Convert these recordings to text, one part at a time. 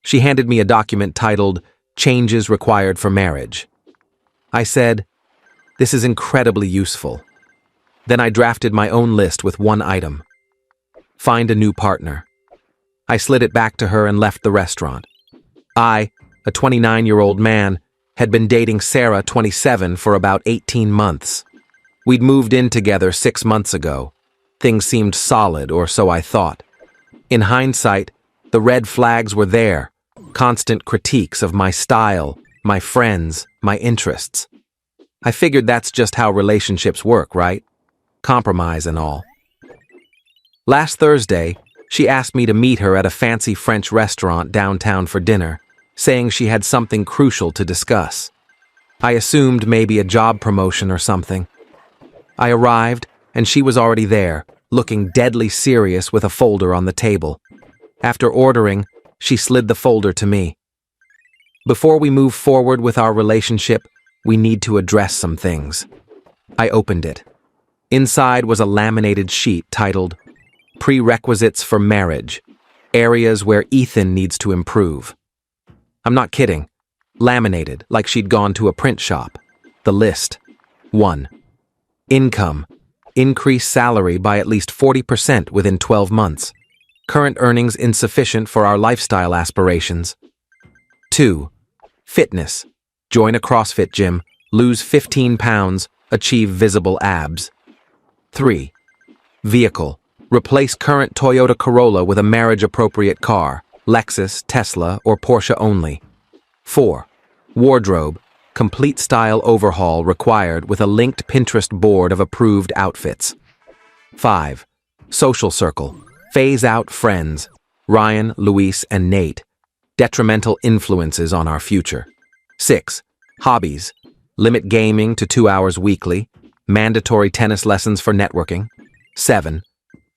She handed me a document titled Changes Required for Marriage. I said, "This is incredibly useful." Then I drafted my own list with one item. Find a new partner. I slid it back to her and left the restaurant. I, a 29-year-old man, had been dating Sarah, 27, for about 18 months. We'd moved in together 6 months ago. Things seemed solid, or so I thought. In hindsight, the red flags were there, constant critiques of my style, my friends, my interests. I figured that's just how relationships work, right? Compromise and all. Last Thursday, she asked me to meet her at a fancy French restaurant downtown for dinner, saying she had something crucial to discuss. I assumed maybe a job promotion or something. I arrived, and she was already there, looking deadly serious with a folder on the table. After ordering, she slid the folder to me. Before we move forward with our relationship, we need to address some things. I opened it. Inside was a laminated sheet titled Prerequisites for Marriage, Areas Where Ethan Needs to Improve. I'm not kidding. Laminated, like she'd gone to a print shop. The list. 1. Income. Increase salary by at least 40% within 12 months. Current earnings insufficient for our lifestyle aspirations. 2. Fitness. Join a CrossFit gym, lose 15 pounds, achieve visible abs. 3. Vehicle. Replace current Toyota Corolla with a marriage-appropriate car, Lexus, Tesla, or Porsche only. 4. Wardrobe. Complete style overhaul required with a linked Pinterest board of approved outfits. 5. Social circle. Phase out friends, Ryan, Luis, and Nate. Detrimental influences on our future. 6. Hobbies. Limit gaming to 2 hours weekly. Mandatory tennis lessons for networking. 7.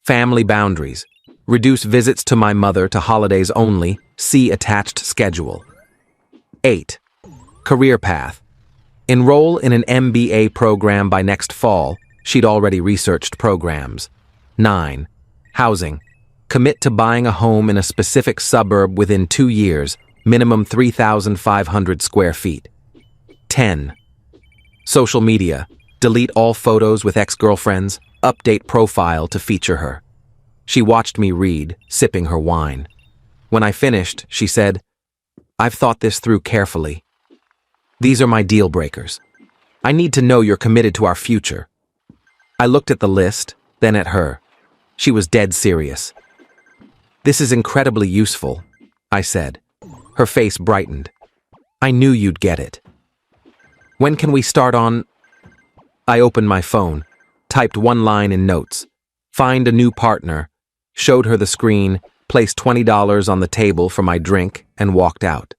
Family boundaries. Reduce visits to my mother to holidays only. See attached schedule. 8. Career path. Enroll in an MBA program by next fall. She'd already researched programs. 9. Housing. Commit to buying a home in a specific suburb within 2 years, minimum 3,500 square feet. 10. Social media. Delete all photos with ex-girlfriends. Update profile to feature her. She watched me read, sipping her wine. When I finished, she said, "I've thought this through carefully. These are my deal breakers. I need to know you're committed to our future." I looked at the list, then at her. She was dead serious. "This is incredibly useful," I said. Her face brightened. "I knew you'd get it. When can we start on—" I opened my phone, typed one line in notes. Find a new partner, showed her the screen, placed $20 on the table for my drink, and walked out.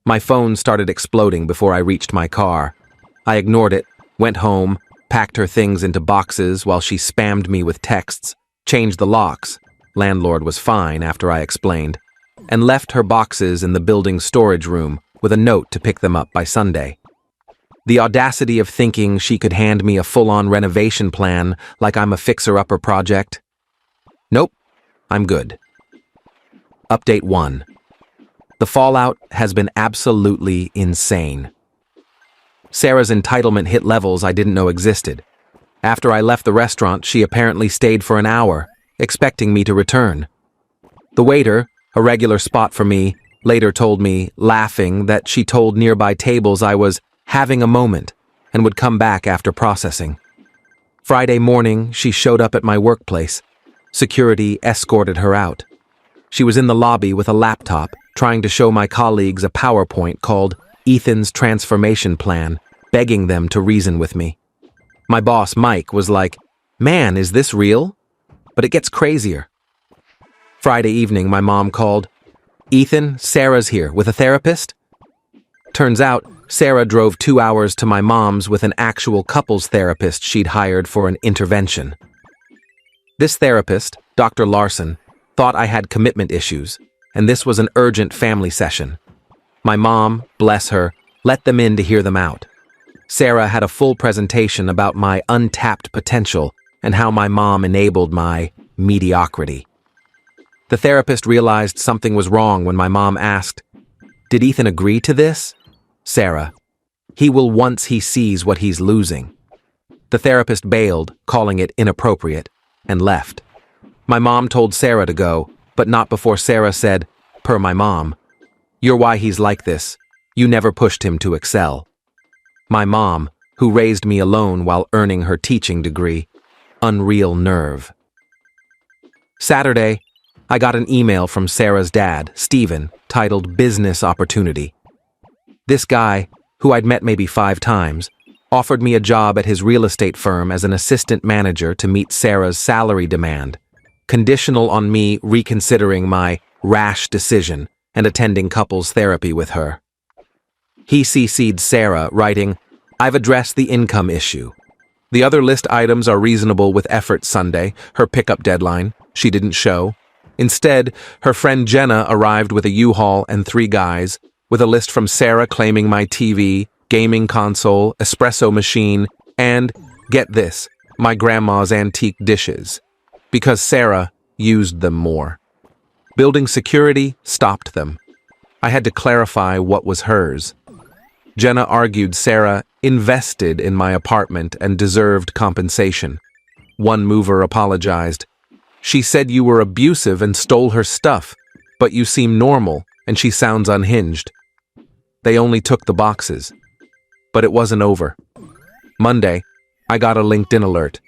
My phone started exploding before I reached my car. I ignored it, went home, packed her things into boxes while she spammed me with texts, changed the locks, landlord was fine after I explained, and left her boxes in the building's storage room with a note to pick them up by Sunday. The audacity of thinking she could hand me a full-on renovation plan like I'm a fixer-upper project. Nope, I'm good. Update 1. The fallout has been absolutely insane. Sarah's entitlement hit levels I didn't know existed. After I left the restaurant, she apparently stayed for an hour, expecting me to return. The waiter, a regular spot for me, later told me, laughing, that she told nearby tables I was having a moment and would come back after processing. Friday morning, she showed up at my workplace. Security escorted her out. She was in the lobby with a laptop, trying to show my colleagues a PowerPoint called Ethan's Transformation Plan, begging them to reason with me. My boss, Mike, was like, "Man, is this real?" But it gets crazier. Friday evening, my mom called. "Ethan, Sarah's here with a therapist?" Turns out, Sarah drove 2 hours to my mom's with an actual couples therapist she'd hired for an intervention. This therapist, Dr. Larson, thought I had commitment issues, and this was an urgent family session. My mom, bless her, let them in to hear them out. Sarah had a full presentation about my untapped potential and how my mom enabled my mediocrity. The therapist realized something was wrong when my mom asked, "Did Ethan agree to this?" Sarah, "He will once he sees what he's losing." The therapist bailed, calling it inappropriate, and left. My mom told Sarah to go, but not before Sarah said, per my mom, "You're why he's like this. You never pushed him to excel." My mom, who raised me alone while earning her teaching degree, unreal nerve. Saturday, I got an email from Sarah's dad, Stephen, titled Business Opportunity. This guy, who I'd met maybe 5 times, offered me a job at his real estate firm as an assistant manager to meet Sarah's salary demand, conditional on me reconsidering my rash decision and attending couples therapy with her. He CC'd Sarah, writing, "I've addressed the income issue. The other list items are reasonable with effort Sunday, her pickup deadline. She didn't show. Instead, her friend Jenna arrived with a U-Haul and 3 guys, with a list from Sarah claiming my TV, gaming console, espresso machine, and, get this, my grandma's antique dishes, because Sarah used them more. Building security stopped them. I had to clarify what was hers. Jenna argued Sarah invested in my apartment and deserved compensation. One mover apologized. "She said you were abusive and stole her stuff, but you seem normal and she sounds unhinged." They only took the boxes. But it wasn't over. Monday, I got a LinkedIn alert.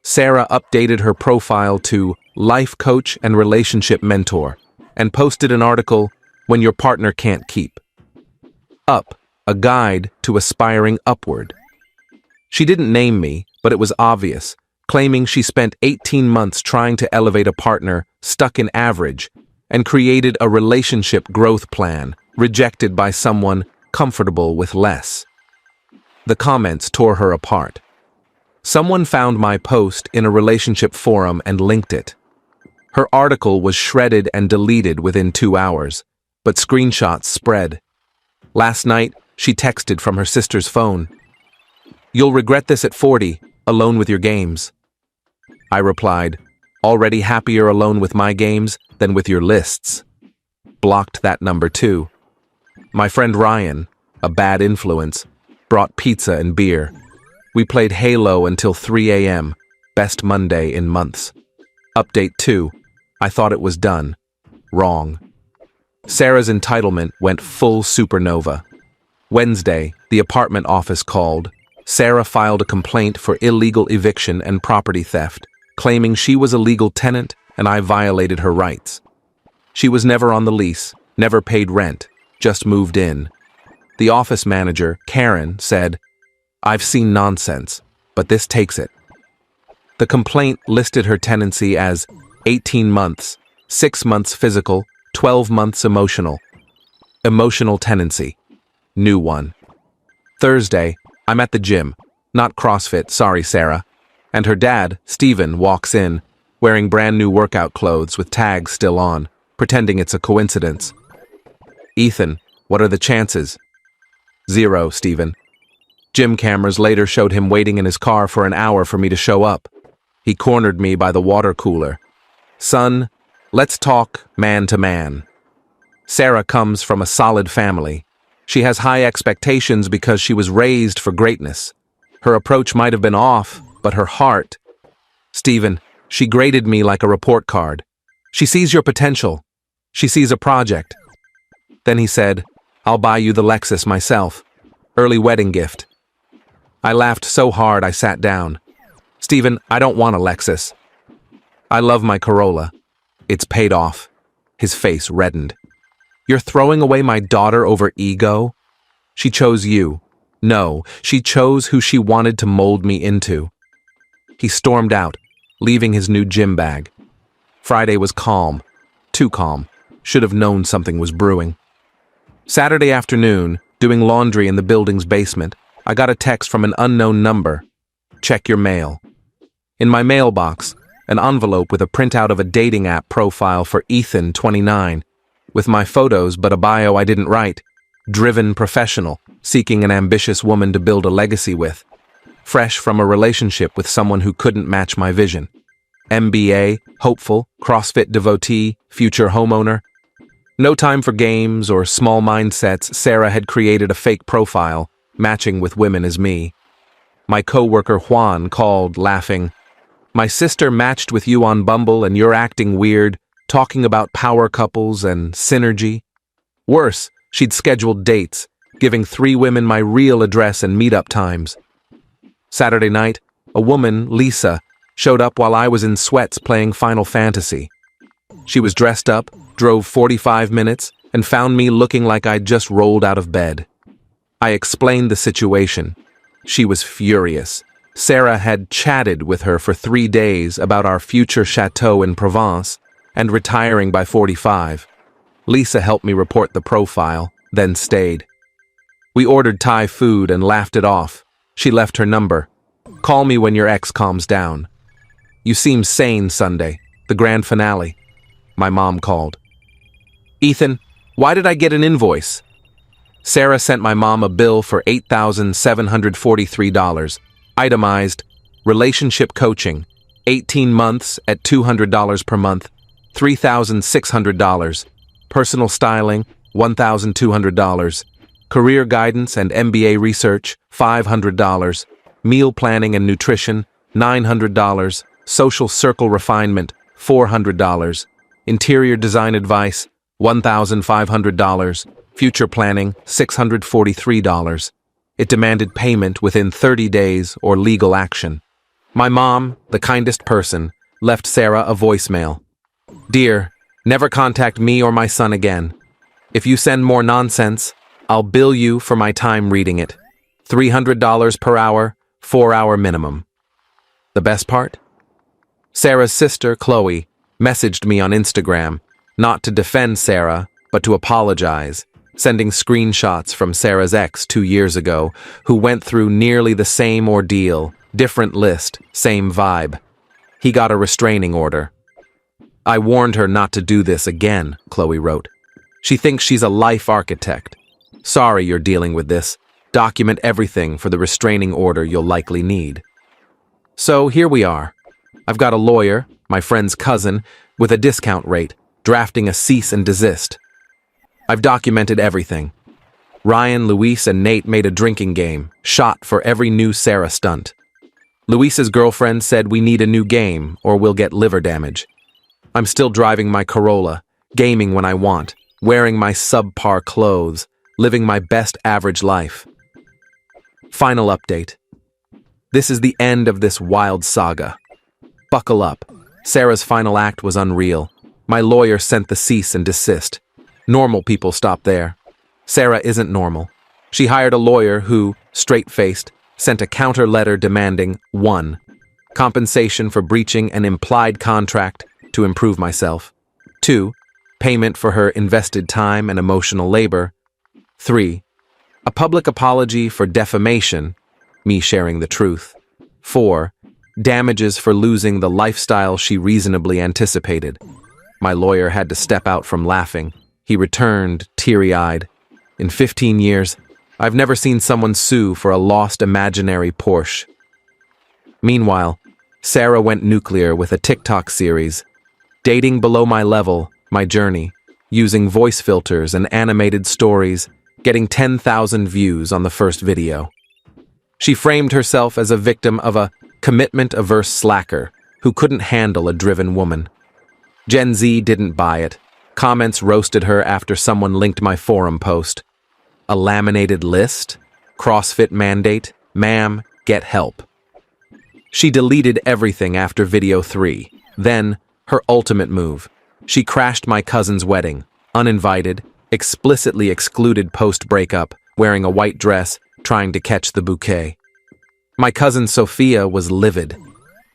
Sarah updated her profile to life coach and relationship mentor and posted an article, "When Your Partner Can't Keep." Up, a guide to aspiring upward. She didn't name me, but it was obvious, claiming she spent 18 months trying to elevate a partner stuck in average and created a relationship growth plan rejected by someone comfortable with less. The comments tore her apart. Someone found my post in a relationship forum and linked it. Her article was shredded and deleted within 2 hours, but screenshots spread. Last night, she texted from her sister's phone. "You'll regret this at 40, alone with your games." I replied, "Already happier alone with my games than with your lists." Blocked that number too. My friend Ryan, a bad influence, brought pizza and beer. We played Halo until 3 a.m., best Monday in months. Update 2, I thought it was done. Wrong. Sarah's entitlement went full supernova. Wednesday, the apartment office called. Sarah filed a complaint for illegal eviction and property theft, claiming she was a legal tenant and I violated her rights. She was never on the lease, never paid rent, just moved in. The office manager, Karen, said, "I've seen nonsense, but this takes it." The complaint listed her tenancy as 18 months, 6 months physical, 12 months emotional. Emotional tenancy. New one. Thursday, I'm at the gym. Not CrossFit, sorry Sarah. And her dad, Stephen, walks in, wearing brand new workout clothes with tags still on, pretending it's a coincidence. "Ethan, what are the chances?" "0, Stephen." Gym cameras later showed him waiting in his car for an hour for me to show up. He cornered me by the water cooler. "Son, let's talk man to man." Sarah comes from a solid family. She has high expectations because she was raised for greatness. Her approach might have been off, but her heart. "Stephen, she graded me like a report card. She sees your potential. She sees a project." Then he said, "I'll buy you the Lexus myself. Early wedding gift." I laughed so hard I sat down. "Stephen, I don't want a Lexus. I love my Corolla. It's paid off." His face reddened. "You're throwing away my daughter over ego? She chose you. No, she chose who she wanted to mold me into." He stormed out, leaving his new gym bag. Friday was calm. Too calm. Should have known something was brewing. Saturday afternoon, doing laundry in the building's basement, I got a text from an unknown number. "Check your mail." In my mailbox, an envelope with a printout of a dating app profile for Ethan, 29, with my photos but a bio I didn't write. Driven professional, seeking an ambitious woman to build a legacy with. Fresh from a relationship with someone who couldn't match my vision. MBA, hopeful, CrossFit devotee, future homeowner. No time for games or small mindsets, Sarah had created a fake profile, matching with women as me. My coworker Juan called, laughing, "My sister matched with you on Bumble and you're acting weird, talking about power couples and synergy." Worse, she'd scheduled dates, giving 3 women my real address and meetup times. Saturday night, a woman, Lisa, showed up while I was in sweats playing Final Fantasy. She was dressed up, drove 45 minutes, and found me looking like I'd just rolled out of bed. I explained the situation. She was furious. Sarah had chatted with her for 3 days about our future chateau in Provence and retiring by 45. Lisa helped me report the profile, then stayed. We ordered Thai food and laughed it off. She left her number. "Call me when your ex calms down." "You seem sane Sunday, the grand finale." My mom called. "Ethan, why did I get an invoice?" Sarah sent my mom a bill for $8,743, itemized, relationship coaching, 18 months at $200 per month, $3,600, personal styling, $1,200, career guidance and MBA research, $500, meal planning and nutrition, $900, social circle refinement, $400, interior design advice, $1,500, future planning, $643. It demanded payment within 30 days or legal action. My mom, the kindest person, left Sarah a voicemail. "Dear, never contact me or my son again. If you send more nonsense, I'll bill you for my time reading it. $300 per hour, 4-hour minimum." The best part? Sarah's sister, Chloe, messaged me on Instagram, not to defend Sarah, but to apologize, sending screenshots from Sarah's ex 2 years ago, who went through nearly the same ordeal, different list, same vibe. He got a restraining order. "I warned her not to do this again," Chloe wrote. "She thinks she's a life architect. Sorry you're dealing with this. Document everything for the restraining order you'll likely need." So here we are. I've got a lawyer, my friend's cousin, with a discount rate, drafting a cease and desist. I've documented everything. Ryan, Luis, and Nate made a drinking game, shot for every new Sarah stunt. Luis's girlfriend said we need a new game or we'll get liver damage. I'm still driving my Corolla, gaming when I want, wearing my subpar clothes, living my best average life. Final update. This is the end of this wild saga. Buckle up. Sarah's final act was unreal. My lawyer sent the cease and desist. Normal people stop there. Sarah isn't normal. She hired a lawyer who, straight-faced, sent a counter letter demanding 1. Compensation for breaching an implied contract to improve myself. 2. Payment for her invested time and emotional labor. 3. A public apology for defamation, me sharing the truth. 4. Damages for losing the lifestyle she reasonably anticipated. My lawyer had to step out from laughing. He returned, teary-eyed. In 15 years, I've never seen someone sue for a lost imaginary Porsche. Meanwhile, Sarah went nuclear with a TikTok series, dating below my level, my journey, using voice filters and animated stories, getting 10,000 views on the first video. She framed herself as a victim of a commitment-averse slacker who couldn't handle a driven woman. Gen Z didn't buy it. Comments roasted her after someone linked my forum post. A laminated list? CrossFit mandate? Ma'am, get help. She deleted everything after video 3. Then, her ultimate move. She crashed my cousin's wedding, uninvited, explicitly excluded post-breakup, wearing a white dress, trying to catch the bouquet. My cousin Sophia was livid.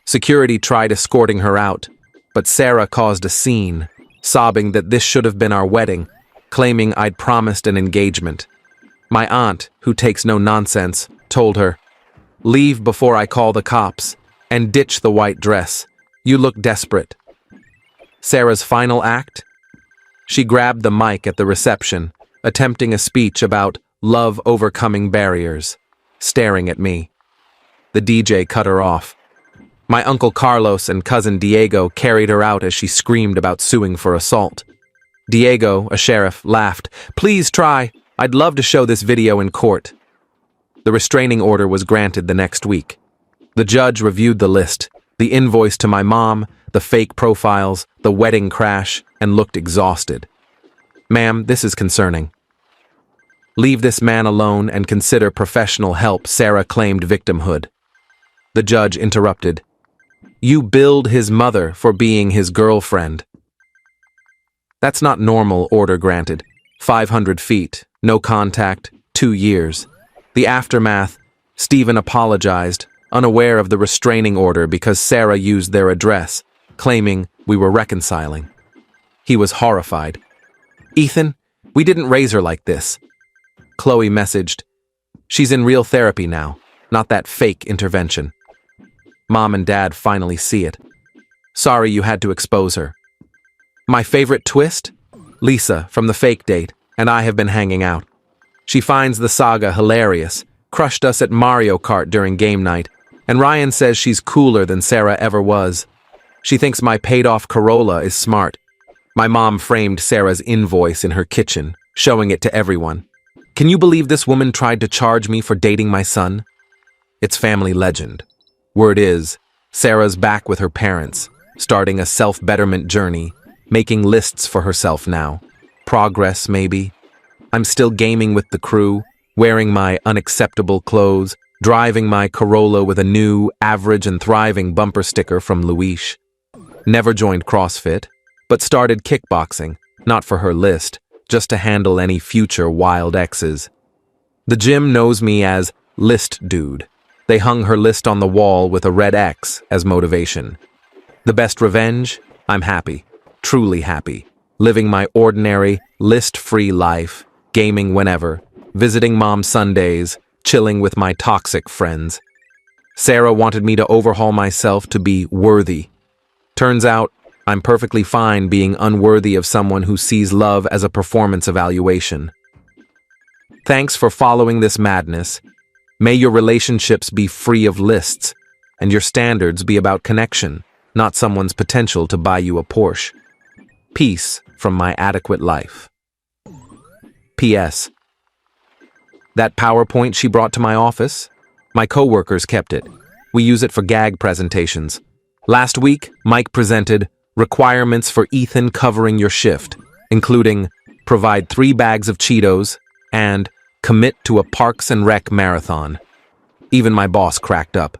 Security tried escorting her out, but Sarah caused a scene, sobbing that this should have been our wedding, claiming I'd promised an engagement. My aunt, who takes no nonsense, told her, "Leave before I call the cops, and ditch the white dress. You look desperate." Sarah's final act? She grabbed the mic at the reception, attempting a speech about love overcoming barriers, staring at me. The DJ cut her off. My uncle Carlos and cousin Diego carried her out as she screamed about suing for assault. Diego, a sheriff, laughed. "Please try. I'd love to show this video in court." The restraining order was granted the next week. The judge reviewed the list, the invoice to my mom, the fake profiles, the wedding crash, and looked exhausted. "Ma'am, this is concerning. Leave this man alone and consider professional help," Sarah claimed victimhood. The judge interrupted. "You billed his mother for being his girlfriend." "That's not normal," order granted. 500 feet, no contact, 2 years. The aftermath, Stephen apologized, unaware of the restraining order because Sarah used their address, claiming we were reconciling. He was horrified. "Ethan, we didn't raise her like this." Chloe messaged, "She's in real therapy now, not that fake intervention." Mom and Dad finally see it. "Sorry you had to expose her." My favorite twist? Lisa, from the fake date, and I have been hanging out. She finds the saga hilarious, crushed us at Mario Kart during game night, and Ryan says she's cooler than Sarah ever was. She thinks my paid-off Corolla is smart. My mom framed Sarah's invoice in her kitchen, showing it to everyone. Can you believe this woman tried to charge me for dating my son? It's family legend. Word is, Sarah's back with her parents, starting a self-betterment journey, making lists for herself now. Progress, maybe. I'm still gaming with the crew, wearing my unacceptable clothes, driving my Corolla with a new, average and thriving bumper sticker from Luis. Never joined CrossFit, but started kickboxing, not for her list, just to handle any future wild exes. The gym knows me as List Dude. They hung her list on the wall with a red X as motivation. The best revenge? I'm happy, truly happy, living my ordinary, list-free life, gaming whenever, visiting Mom Sundays, chilling with my toxic friends. Sarah wanted me to overhaul myself to be worthy. Turns out, I'm perfectly fine being unworthy of someone who sees love as a performance evaluation. Thanks for following this madness. May your relationships be free of lists, and your standards be about connection, not someone's potential to buy you a Porsche. Peace from my adequate life. P.S. That PowerPoint she brought to my office? My coworkers kept it. We use it for gag presentations. Last week, Mike presented requirements for Ethan covering your shift, including provide 3 bags of Cheetos and commit to a Parks and Rec marathon. Even my boss cracked up.